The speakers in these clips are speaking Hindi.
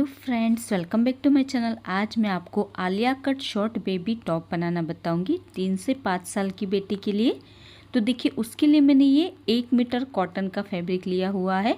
Hello friends, welcome back to my channel. आज मैं आपको Alia cut short baby top बनाना बताऊंगी 3 से 5 साल की बेटी के लिए। तो देखिए, उसके लिए मैंने ये 1 मीटर कॉटन का फैब्रिक लिया हुआ है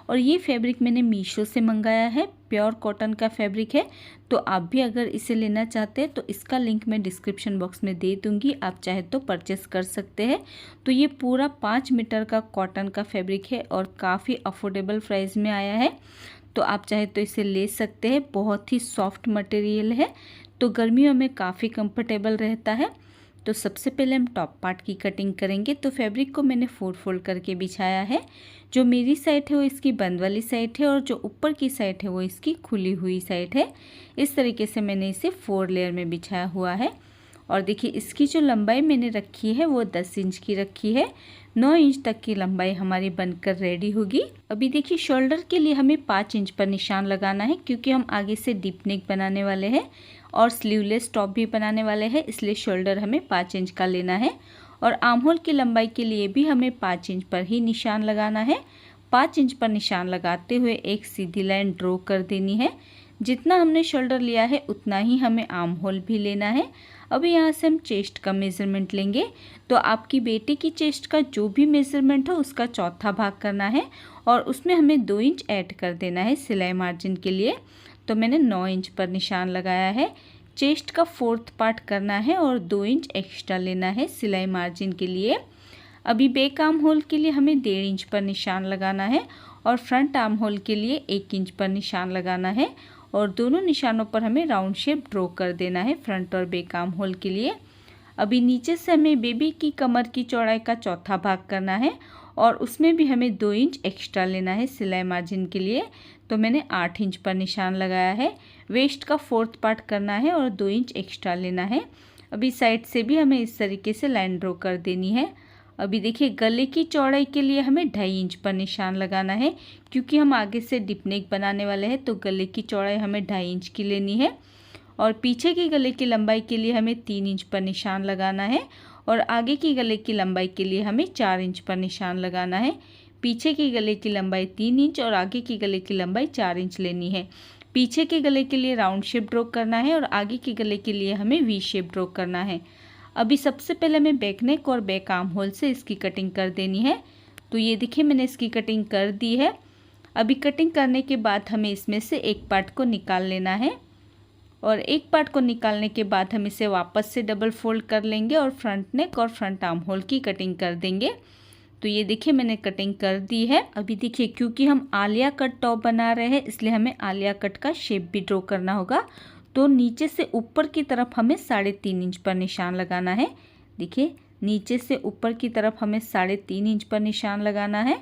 और ये फैब्रिक मैंने मीशो से मंगाया है। प्योर कॉटन का फैब्रिक है। तो आप भी अगर इसे लेना चाहते हैं तो इसका लिंक मैं डिस्क्रिप्शन बॉक्स में दे दूंगी, आप चाहे तो परचेस कर सकते हैं। तो ये पूरा 5 मीटर का कॉटन का फैब्रिक है और काफ़ी अफोर्डेबल प्राइस में आया है। तो आप चाहे तो इसे ले सकते हैं। बहुत ही सॉफ्ट मटेरियल है तो गर्मियों में काफ़ी कंफर्टेबल रहता है। तो सबसे पहले हम टॉप पार्ट की कटिंग करेंगे। तो फैब्रिक को मैंने 4 फोल्ड करके बिछाया है। जो मेरी साइड है वो इसकी बंद वाली साइड है और जो ऊपर की साइड है वो इसकी खुली हुई साइड है। इस तरीके से मैंने इसे 4 लेयर में बिछाया हुआ है। और देखिए, इसकी जो लंबाई मैंने रखी है वो 10 इंच की रखी है। 9 इंच तक की लंबाई हमारी बनकर रेडी होगी। अभी देखिए, शोल्डर के लिए हमें 5 इंच पर निशान लगाना है क्योंकि हम आगे से डीप नेक बनाने वाले हैं और स्लीवलेस टॉप भी बनाने वाले हैं, इसलिए शोल्डर हमें 5 इंच का लेना है। और आर्म होल की लंबाई के लिए भी हमें 5 इंच पर ही निशान लगाना है। 5 इंच पर निशान लगाते हुए एक सीधी लाइन ड्रॉ कर देनी है। जितना हमने शोल्डर लिया है उतना ही हमें आर्म होल भी लेना है। अभी यहाँ से हम चेस्ट का मेज़रमेंट लेंगे। तो आपकी बेटी की चेस्ट का जो भी मेज़रमेंट हो उसका चौथा भाग करना है और उसमें हमें 2 इंच ऐड कर देना है सिलाई मार्जिन के लिए। तो मैंने 9 इंच पर निशान लगाया है। चेस्ट का 4th पार्ट करना है और 2 इंच एक्स्ट्रा लेना है सिलाई मार्जिन के लिए। अभी बैक आर्म होल के लिए हमें 1.5 इंच पर निशान लगाना है और फ्रंट आर्म होल के लिए 1 इंच पर निशान लगाना है और दोनों निशानों पर हमें राउंड शेप ड्रॉ कर देना है फ्रंट और बैक आर्म होल के लिए। अभी नीचे से हमें बेबी की कमर की चौड़ाई का चौथा भाग करना है और उसमें भी हमें 2 इंच एक्स्ट्रा लेना है सिलाई मार्जिन के लिए। तो मैंने 8 इंच पर निशान लगाया है। वेस्ट का 4th पार्ट करना है और 2 इंच एक्स्ट्रा लेना है। अभी साइड से भी हमें इस तरीके से लाइन ड्रॉ कर देनी है। अभी देखिए, गले की चौड़ाई के लिए हमें 2.5 इंच पर निशान लगाना है क्योंकि हम आगे से डिप नेक बनाने वाले हैं। तो गले की चौड़ाई हमें 2.5 इंच की लेनी है और पीछे की गले की लंबाई के लिए हमें 3 इंच पर निशान लगाना है और आगे की गले की लंबाई के लिए हमें 4 इंच पर निशान लगाना है। पीछे की गले की लंबाई 3 इंच और आगे की गले की लंबाई 4 इंच लेनी है। पीछे के गले के लिए राउंड शेप ड्रॉ करना है और आगे के गले के लिए हमें वी शेप ड्रॉ करना है। अभी सबसे पहले हमें बैक नेक और बैक आर्म होल से इसकी कटिंग कर देनी है। तो ये देखिए, मैंने इसकी कटिंग कर दी है। अभी कटिंग करने के बाद हमें इसमें से एक पार्ट को निकाल लेना है और एक पार्ट को निकालने के बाद हम इसे वापस से डबल फोल्ड कर लेंगे और फ्रंट नेक और फ्रंट आर्म होल की कटिंग कर देंगे। तो ये देखिए, मैंने कटिंग कर दी है। अभी देखिए, क्योंकि हम आलिया कट टॉप बना रहे हैं इसलिए हमें आलिया कट का शेप भी ड्रॉ करना होगा। तो नीचे से ऊपर की तरफ हमें 3.5 इंच पर निशान लगाना है। देखिए, नीचे से ऊपर की तरफ हमें 3.5 इंच पर निशान लगाना है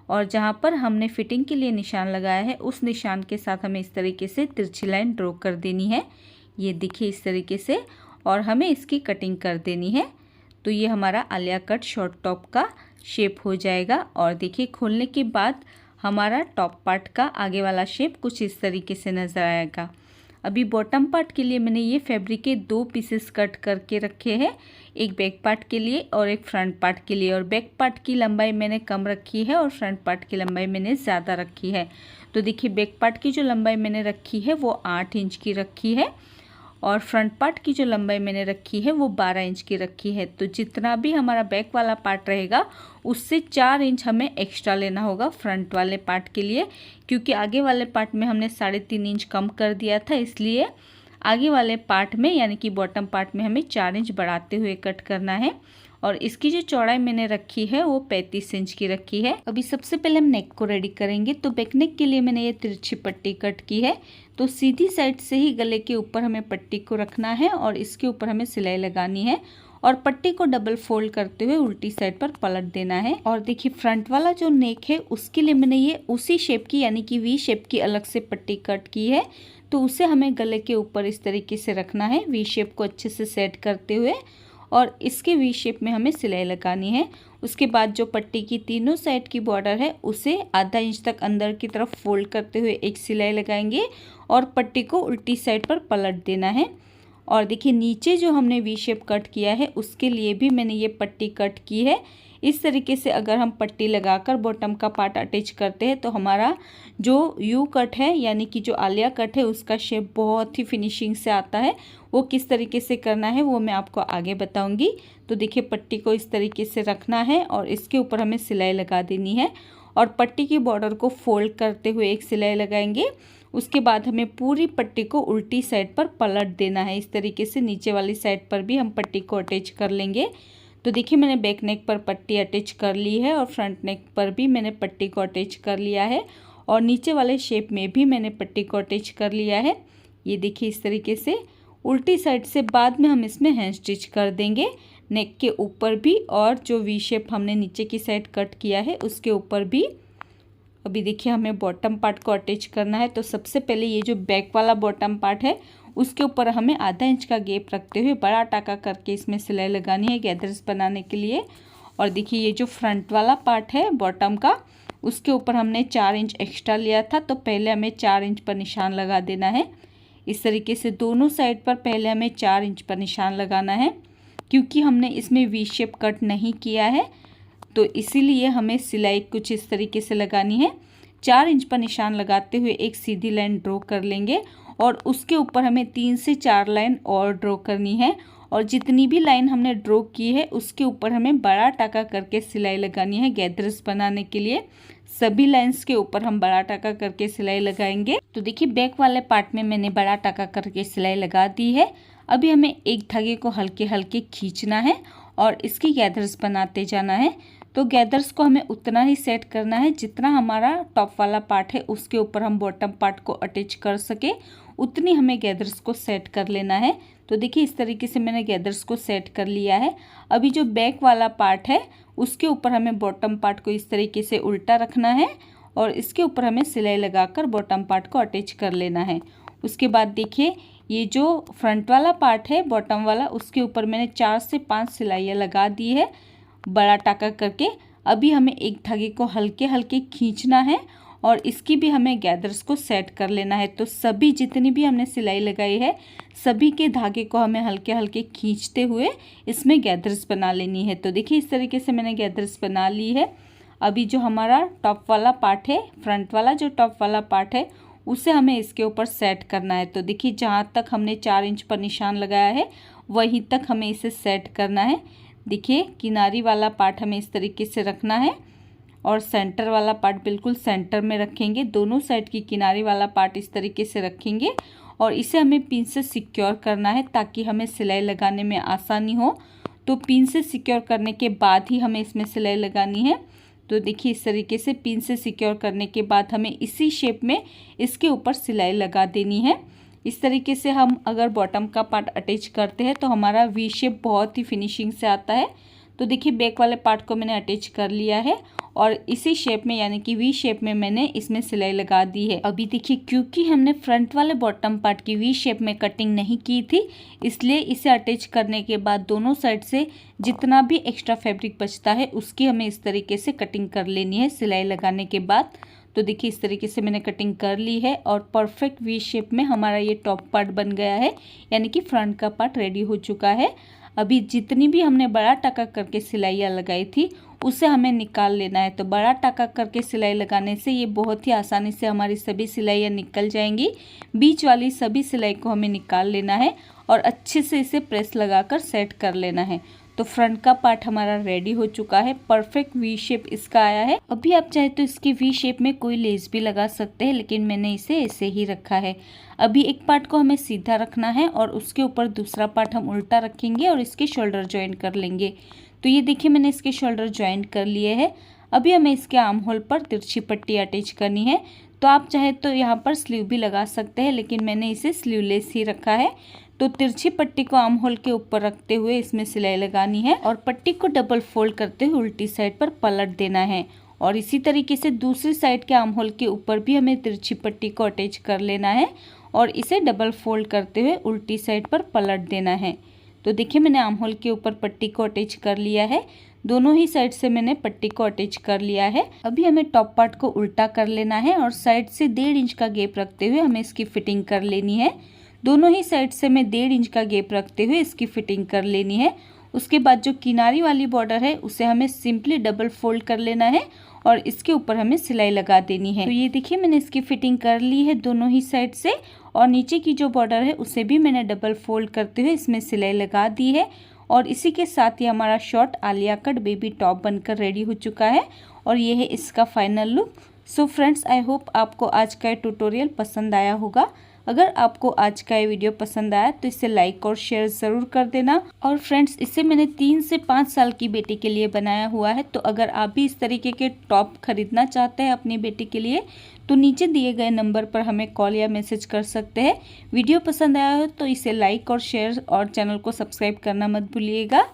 और जहाँ पर हमने फिटिंग के लिए निशान लगाया है उस निशान के साथ हमें इस तरीके से तिरछी लाइन ड्रॉ कर देनी है। ये देखिए, इस तरीके से, और हमें इसकी कटिंग कर देनी है। तो ये हमारा आलिया कट शॉर्ट टॉप का शेप हो जाएगा। और देखिए, खोलने के बाद हमारा टॉप पार्ट का आगे वाला शेप कुछ इस तरीके से नज़र आएगा। अभी बॉटम पार्ट के लिए मैंने ये फैब्रिक के 2 पीसेस कट करके रखे हैं, एक बैक पार्ट के लिए और एक फ्रंट पार्ट के लिए। और बैक पार्ट की लंबाई मैंने कम रखी है और फ्रंट पार्ट की लंबाई मैंने ज़्यादा रखी है। तो देखिए, बैक पार्ट की जो लंबाई मैंने रखी है वो 8 इंच की रखी है और फ्रंट पार्ट की जो लंबाई मैंने रखी है वो 12 इंच की रखी है। तो जितना भी हमारा बैक वाला पार्ट रहेगा उससे 4 इंच हमें एक्स्ट्रा लेना होगा फ्रंट वाले पार्ट के लिए, क्योंकि आगे वाले पार्ट में हमने 3.5 इंच कम कर दिया था, इसलिए आगे वाले पार्ट में यानी कि बॉटम पार्ट में हमें 4 इंच बढ़ाते हुए कट करना है। और इसकी जो चौड़ाई मैंने रखी है वो 35 इंच की रखी है। अभी सबसे पहले हम नेक को रेडी करेंगे। तो बैक नेक के लिए मैंने ये तिरछी पट्टी कट की है। तो सीधी साइड से ही गले के ऊपर हमें पट्टी को रखना है और इसके ऊपर हमें सिलाई लगानी है और पट्टी को डबल फोल्ड करते हुए उल्टी साइड पर पलट देना है। और देखिए, फ्रंट वाला जो नेक है उसके लिए मैंने ये उसी शेप की यानी कि वी शेप की अलग से पट्टी कट की है। तो उसे हमें गले के ऊपर इस तरीके से रखना है, वी शेप को अच्छे से सेट करते हुए, और इसके वी शेप में हमें सिलाई लगानी है। उसके बाद जो पट्टी की तीनों साइड की बॉर्डर है उसे आधा इंच तक अंदर की तरफ फोल्ड करते हुए एक सिलाई लगाएंगे और पट्टी को उल्टी साइड पर पलट देना है। और देखिए, नीचे जो हमने वी शेप कट किया है उसके लिए भी मैंने ये पट्टी कट की है। इस तरीके से अगर हम पट्टी लगाकर बॉटम का पार्ट अटैच करते हैं तो हमारा जो यू कट है यानी कि जो आलिया कट है उसका शेप बहुत ही फिनिशिंग से आता है। वो किस तरीके से करना है वो मैं आपको आगे बताऊंगी। तो देखिए पट्टी को इस तरीके से रखना है और इसके ऊपर हमें सिलाई लगा देनी है और पट्टी की बॉर्डर को फोल्ड करते हुए एक सिलाई लगाएंगे। उसके बाद हमें पूरी पट्टी को उल्टी साइड पर पलट देना है। इस तरीके से नीचे वाली साइड पर भी हम पट्टी को अटैच कर लेंगे। तो देखिए मैंने बैक नेक पर पट्टी अटैच कर ली है और फ्रंट नेक पर भी मैंने पट्टी को अटैच कर लिया है और नीचे वाले शेप में भी मैंने पट्टी को अटैच कर लिया है। ये देखिए इस तरीके से उल्टी साइड से बाद में हम इसमें हैंड स्टिच कर देंगे नेक के ऊपर भी और जो वी शेप हमने नीचे की साइड कट किया है उसके ऊपर भी। अभी देखिए हमें बॉटम पार्ट को अटैच करना है। तो सबसे पहले ये जो बैक वाला बॉटम पार्ट है उसके ऊपर हमें आधा इंच का गैप रखते हुए बड़ा टाका करके इसमें सिलाई लगानी है गैदर्स बनाने के लिए। और देखिए ये जो फ्रंट वाला पार्ट है बॉटम का उसके ऊपर हमने 4 इंच एक्स्ट्रा लिया था तो पहले हमें 4 इंच पर निशान लगा देना है। इस तरीके से दोनों साइड पर पहले हमें 4 इंच पर निशान लगाना है क्योंकि हमने इसमें वी शेप कट नहीं किया है तो इसीलिए हमें सिलाई कुछ इस तरीके से लगानी है। 4 इंच पर निशान लगाते हुए एक सीधी लाइन ड्रॉ कर लेंगे और उसके ऊपर हमें 3 से 4 लाइन और ड्रॉ करनी है और जितनी भी लाइन हमने ड्रॉ की है उसके ऊपर हमें बड़ा टाका करके सिलाई लगानी है गैदर्स बनाने के लिए। सभी लाइंस के ऊपर हम बड़ा टाका करके सिलाई लगाएंगे। तो देखिए बैक वाले पार्ट में मैंने बड़ा टाका करके सिलाई लगा दी है। अभी हमें एक धागे को हल्के हल्के खींचना है और इसकी गैदर्स बनाते जाना है। तो गैदर्स को हमें उतना ही सेट करना है जितना हमारा टॉप वाला पार्ट है उसके ऊपर हम बॉटम पार्ट को अटैच कर सके उतनी हमें गैदर्स को सेट कर लेना है। तो देखिए इस तरीके से मैंने गैदर्स को सेट कर लिया है। अभी जो बैक वाला पार्ट है उसके ऊपर हमें बॉटम पार्ट को इस तरीके से उल्टा रखना है और इसके ऊपर हमें सिलाई लगाकर बॉटम पार्ट को अटैच कर लेना है। उसके बाद देखिए ये जो फ्रंट वाला पार्ट है बॉटम वाला उसके ऊपर मैंने 4 से 5 सिलाइयाँ लगा दी है बड़ा टाका करके। अभी हमें एक धागे को हल्के हल्के खींचना है और इसकी भी हमें गैदर्स को सेट कर लेना है। तो सभी जितनी भी हमने सिलाई लगाई है सभी के धागे को हमें हल्के हल्के खींचते हुए इसमें गैदर्स बना लेनी है। तो देखिए इस तरीके से मैंने गैदर्स बना ली है। अभी जो हमारा टॉप वाला पार्ट है फ्रंट वाला जो टॉप वाला पार्ट है उसे हमें इसके ऊपर सेट करना है। तो देखिए जहाँ तक हमने 4 इंच पर निशान लगाया है वहीं तक हमें इसे सेट करना है। देखिए किनारी वाला पार्ट हमें इस तरीके से रखना है और सेंटर वाला पार्ट बिल्कुल सेंटर में रखेंगे। दोनों साइड की किनारी वाला पार्ट इस तरीके से रखेंगे और इसे हमें पिन से सिक्योर करना है ताकि हमें सिलाई लगाने में आसानी हो। तो पिन से सिक्योर करने के बाद ही हमें इसमें सिलाई लगानी है। तो देखिए इस तरीके से पिन से सिक्योर करने के बाद हमें इसी शेप में इसके ऊपर सिलाई लगा देनी है। इस तरीके से हम अगर बॉटम का पार्ट अटैच करते हैं तो हमारा वी शेप बहुत ही फिनिशिंग से आता है। तो देखिए बैक वाले पार्ट को मैंने अटैच कर लिया है और इसी शेप में यानी कि वी शेप में मैंने इसमें सिलाई लगा दी है। अभी देखिए क्योंकि हमने फ्रंट वाले बॉटम पार्ट की वी शेप में कटिंग नहीं की थी इसलिए इसे अटैच करने के बाद दोनों साइड से जितना भी एक्स्ट्रा फैब्रिक बचता है उसकी हमें इस तरीके से कटिंग कर लेनी है सिलाई लगाने के बाद। तो देखिए इस तरीके से मैंने कटिंग कर ली है और परफेक्ट वी शेप में हमारा ये टॉप पार्ट बन गया है यानी कि फ्रंट का पार्ट रेडी हो चुका है। अभी जितनी भी हमने बड़ा टाका करके सिलाइयाँ लगाई थी उसे हमें निकाल लेना है। तो बड़ा टाका करके सिलाई लगाने से ये बहुत ही आसानी से हमारी सभी सिलाइयाँ निकल जाएंगी। बीच वाली सभी सिलाई को हमें निकाल लेना है और अच्छे से इसे प्रेस लगाकर सेट कर लेना है। तो फ्रंट का पार्ट हमारा रेडी हो चुका है। परफेक्ट वी शेप इसका आया है। अभी आप चाहे तो इसकी वी शेप में कोई लेस भी लगा सकते हैं लेकिन मैंने इसे ऐसे ही रखा है। अभी एक पार्ट को हमें सीधा रखना है और उसके ऊपर दूसरा पार्ट हम उल्टा रखेंगे और इसके शोल्डर ज्वाइन कर लेंगे। तो ये देखिए मैंने इसके शोल्डर ज्वाइन कर लिए हैं। अभी हमें इसके आर्म होल पर तिरछी पट्टी अटैच करनी है। तो आप चाहे तो यहाँ पर स्लीव भी लगा सकते हैं लेकिन मैंने इसे स्लीवलेस ही रखा है। तो तिरछी पट्टी को आर्म होल के ऊपर रखते हुए इसमें सिलाई लगानी है और पट्टी को डबल फोल्ड करते हुए उल्टी साइड पर पलट देना है। और इसी तरीके से दूसरी साइड के आर्म होल के ऊपर भी हमें तिरछी पट्टी को अटैच कर लेना है और इसे डबल फोल्ड करते हुए उल्टी साइड पर पलट देना है। तो देखिए मैंने आर्म होल के ऊपर पट्टी को अटैच कर लिया है। दोनों ही साइड से मैंने पट्टी को अटैच कर लिया है। अभी हमें टॉप पार्ट को उल्टा कर लेना है और साइड से 1.5 इंच का गैप रखते हुए हमें इसकी फिटिंग कर लेनी है। दोनों ही साइड से मैं 1.5 इंच का गैप रखते हुए इसकी फिटिंग कर लेनी है। उसके बाद जो किनारी वाली बॉर्डर है उसे हमें सिंपली डबल फोल्ड कर लेना है और इसके ऊपर हमें सिलाई लगा देनी है। तो ये देखिए मैंने इसकी फिटिंग कर ली है दोनों ही साइड से, और नीचे की जो बॉर्डर है उसे भी मैंने डबल फोल्ड करते हुए इसमें सिलाई लगा दी है। और इसी के साथ ही हमारा short Alia cut baby top बनकर रेडी हो चुका है और ये है इसका final look. So friends, I hope आपको आज का ट्यूटोरियल पसंद आया होगा। अगर आपको आज का ये वीडियो पसंद आया तो इसे लाइक और शेयर ज़रूर कर देना। और फ्रेंड्स, इसे मैंने 3 से 5 साल की बेटी के लिए बनाया हुआ है। तो अगर आप भी इस तरीके के टॉप खरीदना चाहते हैं अपनी बेटी के लिए तो नीचे दिए गए नंबर पर हमें कॉल या मैसेज कर सकते हैं। वीडियो पसंद आया हो तो इसे लाइक और शेयर और चैनल को सब्सक्राइब करना मत भूलिएगा।